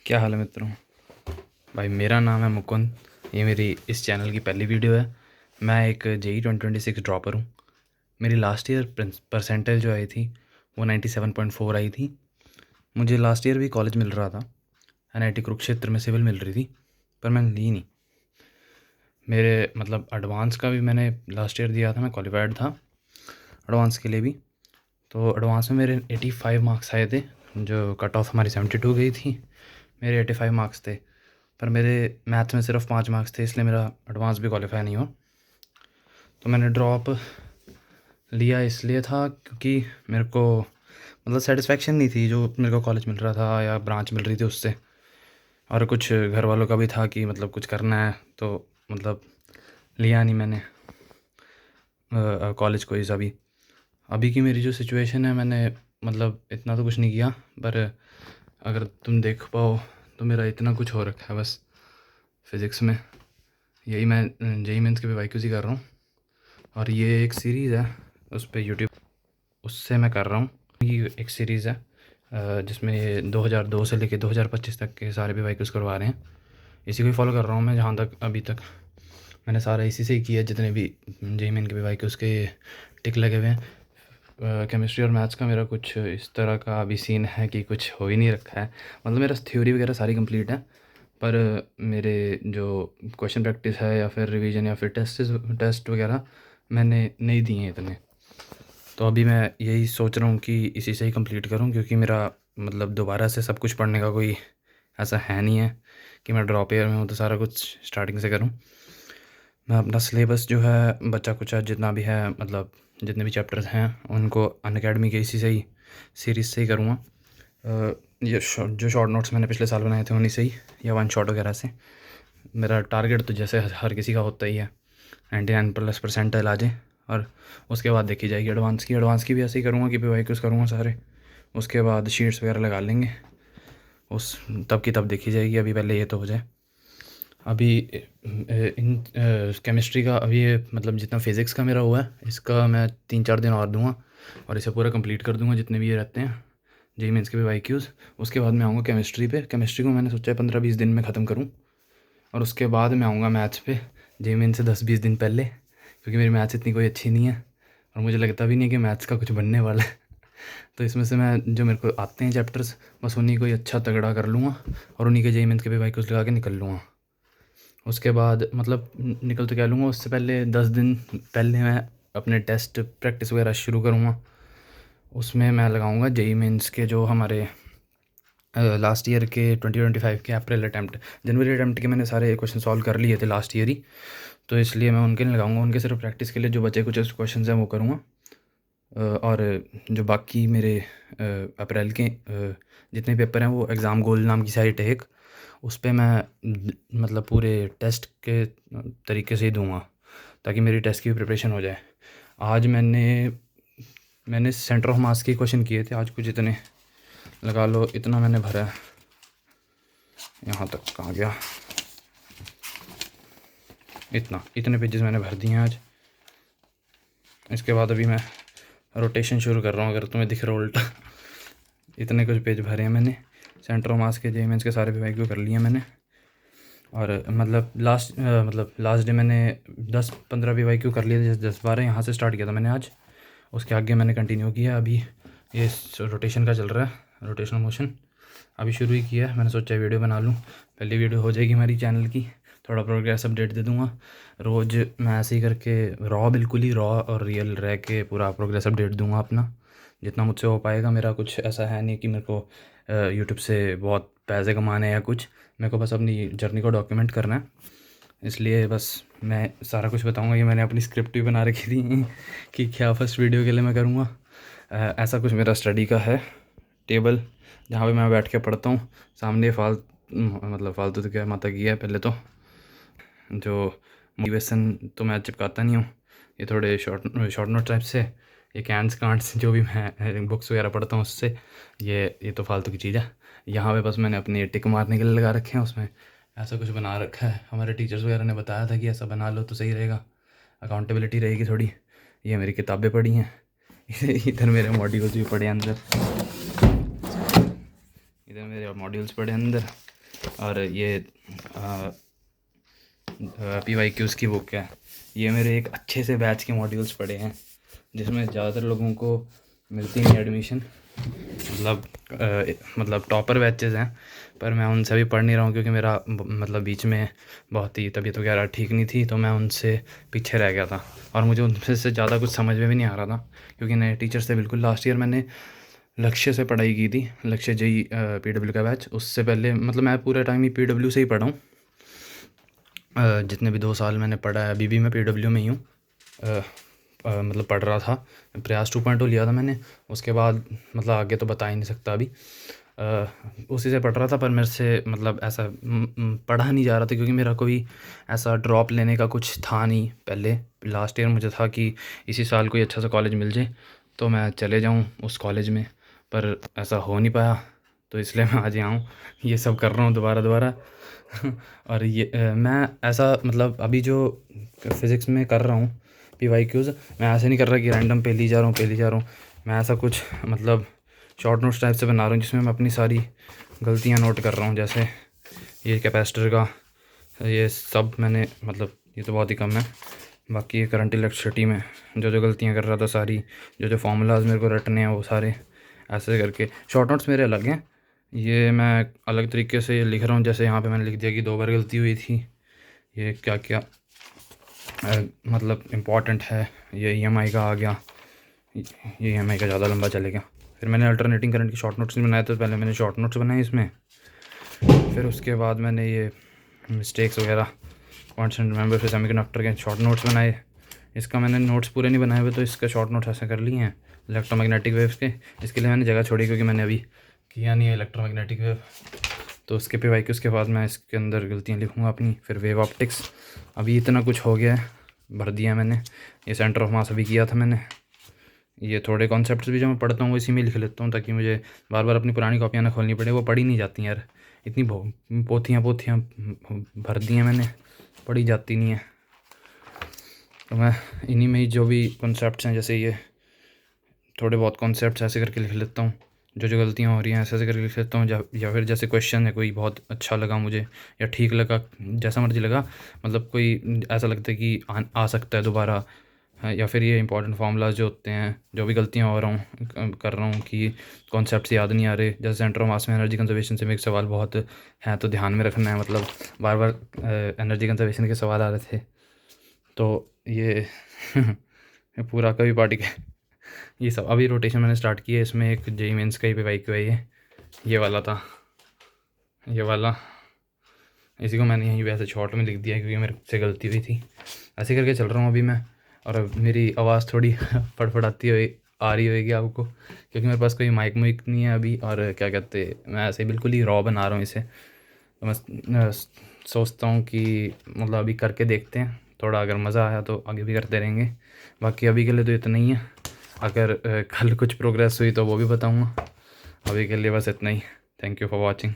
क्या हाल है मित्रों। भाई मेरा नाम है मुकुंद। ये मेरी इस चैनल की पहली वीडियो है। मैं एक JEE 2026 ड्रॉपर हूँ। मेरी लास्ट ईयर परसेंटेज जो आई थी वो 97.4 आई थी। मुझे लास्ट ईयर भी कॉलेज मिल रहा था, NIT कुरुक्षेत्र में सिविल मिल रही थी, पर मैंने ली नहीं। मेरे मतलब एडवांस का भी मैंने लास्ट ईयर दिया था, मैं क्वालिफाइड था एडवांस के लिए भी। तो एडवांस में मेरे 85 मार्क्स आए थे, जो कट ऑफ हमारी 72 गई थी। मेरे 85 मार्क्स थे, पर मेरे मैथ में सिर्फ 5 मार्क्स थे, इसलिए मेरा एडवांस भी क्वालिफाई नहीं हुआ। तो मैंने ड्रॉप लिया इसलिए था क्योंकि मेरे को मतलब सेटिस्फेक्शन नहीं थी जो मेरे को कॉलेज मिल रहा था या ब्रांच मिल रही थी उससे। और कुछ घर वालों का भी था कि मतलब कुछ करना है, तो मतलब लिया नहीं मैंने कॉलेज को। इस अभी की मेरी जो सिचुएशन है, मैंने मतलब इतना तो कुछ नहीं किया, पर अगर तुम देख पाओ तो मेरा इतना कुछ हो रखा है बस फिज़िक्स में। यही मैं JEE मेंस के PYQs ही कर रहा हूँ। और ये एक सीरीज़ है उस पर यूट्यूब, उससे मैं कर रहा हूँ। ये एक सीरीज़ है जिसमें ये 2002 से लेके 2025 तक के सारे PYQs करवा रहे हैं। इसी को ही फॉलो कर रहा हूँ मैं। जहाँ तक अभी तक मैंने सारा इसी से ही किया, जितने भी JEE मेन के PYQs के टिक लगे हुए हैं। केमिस्ट्री और मैथ्स का मेरा कुछ इस तरह का अभी सीन है कि कुछ हो ही नहीं रखा है। मतलब मेरा थ्योरी वगैरह सारी कंप्लीट है, पर मेरे जो क्वेश्चन प्रैक्टिस है या फिर रिवीजन या फिर टेस्ट वगैरह मैंने नहीं दिए हैं इतने। तो अभी मैं यही सोच रहा हूँ कि इसी से ही कंप्लीट करूँ, क्योंकि मेरा मतलब दोबारा से सब कुछ पढ़ने का कोई ऐसा है नहीं है कि मैं ड्रॉप ईयर में हूँ तो सारा कुछ स्टार्टिंग से करूँ। मैं अपना सिलेबस जो है बचा कुचा जितना भी है, मतलब जितने भी चैप्टर्स हैं उनको अनअकैडमी के इसी से ही सीरीज़ से ही करूँगा। ये जो शॉर्ट नोट्स मैंने पिछले साल बनाए थे उन्हीं से ही, या वन शॉट वगैरह से। मेरा टारगेट तो जैसे हर किसी का होता ही है 99+ परसेंटाइल आ जाए, और उसके बाद देखी जाएगी एडवांस की भी ऐसे ही करूँगा कि PYQs करूँगा सारे। उसके बाद शीट्स वगैरह लगा लेंगे, उस तब की तब देखी जाएगी। अभी पहले ये तो हो जाए। अभी इन केमिस्ट्री का अभी मतलब जितना फिज़िक्स का मेरा हुआ है, इसका मैं 3-4 दिन और दूंगा और इसे पूरा कंप्लीट कर दूंगा जितने भी ये रहते हैं JEE मेंस के PYQs। उसके बाद मैं आऊँगा केमिस्ट्री पे। केमिस्ट्री को मैंने सोचा है 15-20 दिन में ख़त्म करूँ, और उसके बाद मैं आऊँगा मैथ्स पे JEE मेंस से 10-20 दिन पहले, क्योंकि मेरी मैथ्स इतनी कोई अच्छी नहीं है और मुझे लगता भी नहीं कि मैथ्स का कुछ बनने वाला है। तो इसमें से मैं जो मेरे को आते हैं चैप्टर्स, बस उन्हीं को ही अच्छा तगड़ा कर लूँगा और उन्हीं के JEE मेंस के PYQs लगा के निकल लूँगा। उसके बाद मतलब निकल तो क्या लूँगा, उससे पहले 10 दिन पहले मैं अपने टेस्ट प्रैक्टिस वगैरह शुरू करूँगा। उसमें मैं लगाऊँगा JEE मेंस के जो हमारे लास्ट ईयर के 2025 के अप्रैल अटैम्प्ट, जनवरी अटैम्प्ट के मैंने सारे क्वेश्चन सॉल्व कर लिए थे लास्ट ईयर ही, तो इसलिए मैं उनके नहीं लगाऊंगा। उनके सिर्फ प्रैक्टिस के लिए जो बचे कुछ क्वेश्चन हैं वो करूँगा। और जो बाकी मेरे अप्रैल के जितने पेपर हैं, वो एग्ज़ाम गोल नाम की साइट है एक, उस पर मैं मतलब पूरे टेस्ट के तरीके से ही दूंगा, ताकि मेरी टेस्ट की भी प्रिपरेशन हो जाए। आज मैंने सेंटर ऑफ मास के क्वेश्चन किए थे आज, कुछ इतने लगा लो, इतना मैंने भरा है। यहाँ तक कहाँ गया, इतने पेजेस मैंने भर दिए हैं आज। इसके बाद अभी मैं रोटेशन शुरू कर रहा हूँ, अगर तुम्हें दिख रहा उल्टा। इतने कुछ पेज भरे हैं मैंने। सेंटर ऑफ मास के JEE मेंस के सारे PYQ कर लिए हैं मैंने। और मतलब लास्ट डे मैंने 10-15 PYQ कर लिए थे, 10-12 यहाँ से स्टार्ट किया था मैंने आज। उसके आगे मैंने कंटिन्यू किया। अभी ये रोटेशन का चल रहा है, रोटेशनल मोशन अभी शुरू ही किया है। मैंने सोचा वीडियो बना लूँ, पहली वीडियो हो जाएगी हमारी चैनल की। थोड़ा प्रोग्रेस अपडेट दे दूँगा रोज़। मैं ऐसे ही करके बिल्कुल ही रॉ और रियल रह के पूरा प्रोग्रेस अपडेट दूँगा अपना, जितना मुझसे हो पाएगा। मेरा कुछ ऐसा है नहीं कि मेरे को यूट्यूब से बहुत पैसे कमाने हैं या कुछ। मेरे को बस अपनी जर्नी को डॉक्यूमेंट करना है, इसलिए बस मैं सारा कुछ बताऊंगा। ये मैंने अपनी स्क्रिप्ट भी बना रखी थी कि क्या फर्स्ट वीडियो के लिए मैं करूँगा। ऐसा कुछ मेरा स्टडी का है टेबल, जहाँ पे मैं बैठ के पढ़ता हूँ। सामने मतलब फालतू तो क्या माता की है। पहले तो जो मोटिवेशन तो मैं चिपकाता नहीं हूँ, ये थोड़े शॉर्ट नोट टाइप से, ये कैंस कांट्स जो भी मैं बुक्स वगैरह पढ़ता हूँ उससे, ये तो फालतू की चीज़ है। यहाँ पे बस मैंने अपनी टिक मारने के लिए लगा रखे हैं। उसमें ऐसा कुछ बना रखा है, हमारे टीचर्स वगैरह ने बताया था कि ऐसा बना लो तो सही रहेगा, अकाउंटेबिलिटी रहेगी थोड़ी। ये मेरी किताबें पढ़ी हैं। इधर मेरे मॉड्यूल्स भी पढ़े अंदर, इधर मेरे मॉड्यूल्स पढ़े अंदर। और ये PYQs की बुक है। ये मेरे एक अच्छे से बैच के मॉड्यूल्स पढ़े हैं जिसमें ज़्यादातर लोगों को मिलती नहीं एडमिशन, मतलब टॉपर बैचेस हैं, पर मैं उनसे भी पढ़ नहीं रहा हूँ क्योंकि मेरा मतलब बीच में बहुत ही तबीयत वगैरह ठीक नहीं थी, तो मैं उनसे पीछे रह गया था और मुझे उनसे से ज़्यादा कुछ समझ में भी नहीं आ रहा था क्योंकि नए टीचर से बिल्कुल। लास्ट ईयर मैंने लक्ष्य से पढ़ाई की थी, लक्ष्य JEE PW का बैच। उससे पहले मतलब मैं पूरा टाइम ही PW से ही पढ़ा हूँ। जितने भी 2 साल मैंने पढ़ा है अभी भी मैं PW में ही हूँ। मतलब पढ़ रहा था, प्रयास 2.0 लिया था मैंने, उसके बाद मतलब आगे तो बता ही नहीं सकता अभी। उसी से पढ़ रहा था, पर मेरे से मतलब ऐसा पढ़ा नहीं जा रहा था क्योंकि मेरा कोई ऐसा ड्रॉप लेने का कुछ था नहीं। पहले लास्ट ईयर मुझे था कि इसी साल कोई अच्छा सा कॉलेज मिल जाए तो मैं चले जाऊँ उस कॉलेज में, पर ऐसा हो नहीं पाया, तो इसलिए मैं आज यहाँ हूँ, ये सब कर रहा हूँ दोबारा। और ये मैं ऐसा मतलब अभी जो फिज़िक्स में कर रहा हूँ PYQs, मैं ऐसे नहीं कर रहा कि रैंडम पे ली जा रहा हूँ। मैं ऐसा कुछ मतलब शॉर्ट नोट्स टाइप से बना रहा हूँ जिसमें मैं अपनी सारी गलतियाँ नोट कर रहा हूँ। जैसे ये कैपेसिटर का ये सब मैंने मतलब ये तो बहुत ही कम है, बाकी ये करंट इलेक्ट्रिसिटी में जो गलतियाँ कर रहा था सारी, जो फार्मूलाज मेरे को रटने हैं वो सारे ऐसे करके। शॉर्ट नोट्स मेरे अलग हैं, ये मैं अलग तरीके से लिख रहा हूँ। जैसे यहाँ पे मैंने लिख दिया कि 2 बार गलती हुई थी, ये क्या क्या मतलब इम्पॉर्टेंट है। ये EMI का आ गया, ये EMI का ज़्यादा लंबा चलेगा। फिर मैंने अल्टरनेटिंग करंट की शॉर्ट नोट्स भी बनाए, तो पहले मैंने शॉर्ट नोट्स बनाए इसमें, फिर उसके बाद मैंने ये मिस्टेक्स वगैरह कॉन्स्टेंट मेंबर फिर सेमीकंडक्टर के शॉर्ट नोट्स बनाए। इसका मैंने नोट्स पूरे नहीं बनाए हुए, तो इसका शॉर्ट नोट्स ऐसे कर लिए हैं इलेक्ट्रोमैग्नेटिक वेव्स के। इसके लिए मैंने जगह छोड़ी क्योंकि मैंने अभी किया नहीं है इलेक्ट्रोमैग्नेटिक वेव, तो उसके PYQs के बाद मैं इसके अंदर गलतियाँ लिखूँगा अपनी। फिर वेव ऑप्टिक्स, अभी इतना कुछ हो गया है, भर दिया मैंने। ये सेंटर ऑफ मास अभी किया था मैंने। ये थोड़े कॉन्सेप्ट्स भी जो मैं पढ़ता हूँ वो इसी में लिख लेता हूँ ताकि मुझे बार बार अपनी पुरानी कॉपियाँ ना खोलनी पड़े। वो पढ़ी नहीं जाती यार, इतनी पोथियाँ भर दी हैं मैंने, पढ़ी जाती नहीं है। तो मैं इन्हीं में ही जो भी कॉन्सेप्ट्स हैं, जैसे ये थोड़े बहुत कॉन्सेप्ट्स ऐसे करके लिख लेता हूँ, जो गलतियाँ हो रही हैं ऐसे ऐसे करके लिख लेता हूँ। या फिर जैसे क्वेश्चन है कोई बहुत अच्छा लगा मुझे या ठीक लगा, जैसा मर्जी लगा, मतलब कोई ऐसा लगता है कि आ सकता है दोबारा, या फिर ये इंपॉर्टेंट फार्मूलाज जो होते हैं, जो भी गलतियाँ हो रहा हूँ कर रहा हूँ कि कॉन्सेप्ट्स याद नहीं आ रहे। जैसे सेंटर ऑफ मास में एनर्जी कंजर्वेशन से मेरे सवाल बहुत हैं, तो ध्यान में रखना है, मतलब बार बार एनर्जी कंजर्वेशन के सवाल आ रहे थे, तो ये पूरा कभी पार्टी के ये सब अभी रोटेशन मैंने स्टार्ट किया है। इसमें एक JEE मेंस का ही PYQ है, ये वाला था, ये वाला, इसी को मैंने यहीं वैसे शॉर्ट में लिख दिया क्योंकि मेरे से गलती हुई थी। ऐसे करके चल रहा हूँ अभी मैं। और अब मेरी आवाज़ थोड़ी फड़फड़ाती हुई आ रही होगी आपको क्योंकि मेरे पास कोई माइक नहीं है अभी, और क्या कहते, मैं ऐसे बिल्कुल ही रॉ बना रहा हूँ इसे। तो मैं सोचता हूँ कि मतलब अभी करके देखते हैं, थोड़ा अगर मज़ा आया तो आगे भी करते रहेंगे। बाकी अभी के लिए तो इतना ही है, अगर कल कुछ प्रोग्रेस हुई तो वो भी बताऊँगा। अभी के लिए बस इतना ही। Thank you for watching.